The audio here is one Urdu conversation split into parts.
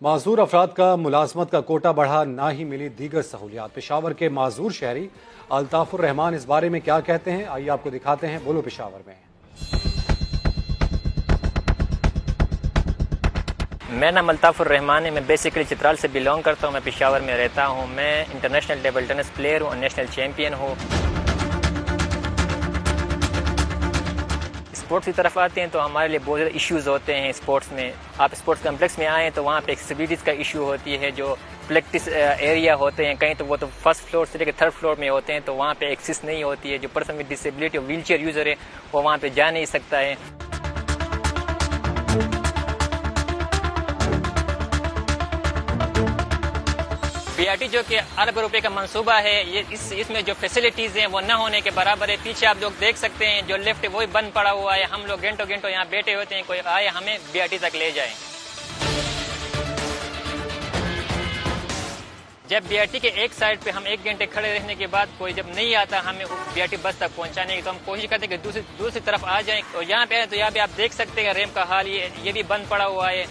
معذور افراد کا ملازمت کا کوٹا بڑھا، نہ ہی ملی دیگر سہولیات۔ پشاور کے معذور شہری الطاف الرحمان اس بارے میں کیا کہتے ہیں، آئیے آپ کو دکھاتے ہیں بولو پشاور میں۔ میرا نام الطاف الرحمان ہے، میں بیسیکلی چترال سے بلونگ کرتا ہوں، میں پشاور میں رہتا ہوں۔ میں انٹرنیشنل ٹیبل ٹینس پلیئر ہوں اور نیشنل چیمپئن ہوں۔ اسپورٹس کی طرف آتے ہیں تو ہمارے لیے بہت زیادہ ایشوز ہوتے ہیں اسپورٹس میں۔ آپ اسپورٹس کمپلیکس میں آئیں تو وہاں پہ ایکسیسبلٹیز کا ایشو ہوتی ہے، جو پریکٹس ایریا ہوتے ہیں کہیں تو وہ تو فرسٹ فلور سے لے کے تھرڈ فلور میں ہوتے ہیں، تو وہاں پہ ایکسیس نہیں ہوتی ہے۔ جو پرسن ود ڈسیبلٹی اور ویل چیئر یوزر ہے وہ وہاں پہ جا نہیں سکتا ہے۔ بی آر ٹی جو کہ ارب روپے کا منصوبہ ہے، یہ اس میں جو فیسلٹیز ہیں وہ نہ ہونے کے برابر ہے۔ پیچھے آپ لوگ دیکھ سکتے ہیں جو لیفٹ وہی بند پڑا ہوا ہے، ہم لوگ گھنٹوں گھنٹوں یہاں بیٹھے ہوتے ہیں، کوئی آئے ہمیں بی آر ٹی تک لے جائیں۔ جب بی آر ٹی کے ایک سائڈ پہ ہم 1 گھنٹے کھڑے رہنے کے بعد کوئی جب نہیں آتا ہمیں بی آر ٹی بس تک پہنچانے کی، تو ہم کوشش کرتے ہیں کہ دوسری طرف آ جائیں، اور یہاں پہ تو یہاں پہ آپ دیکھ سکتے ہیں ریمپ کا حال یہ بھی بند پڑا ہوا ہے۔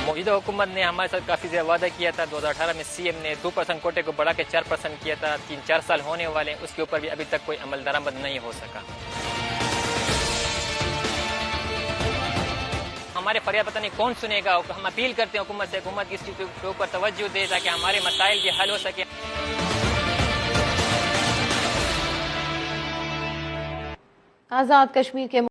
موجودہ حکومت نے ہمارے ساتھ کافی زیادہ وعدہ کیا تھا۔ 2018 میں سی ایم نے 2% کوٹے کو بڑھا کے 4% کیا تھا۔ 3-4 سال ہونے والے ہیں، اس کے اوپر بھی ابھی تک کوئی عمل درآمد نہیں ہو سکا۔ ہمارے فریاد پتہ نہیں کون سنے گا۔ ہم اپیل کرتے ہیں حکومت سے، حکومت اس چیز کے اوپر توجہ دے تاکہ ہمارے مسائل بھی حل ہو سکے۔ آزاد کشمیر کے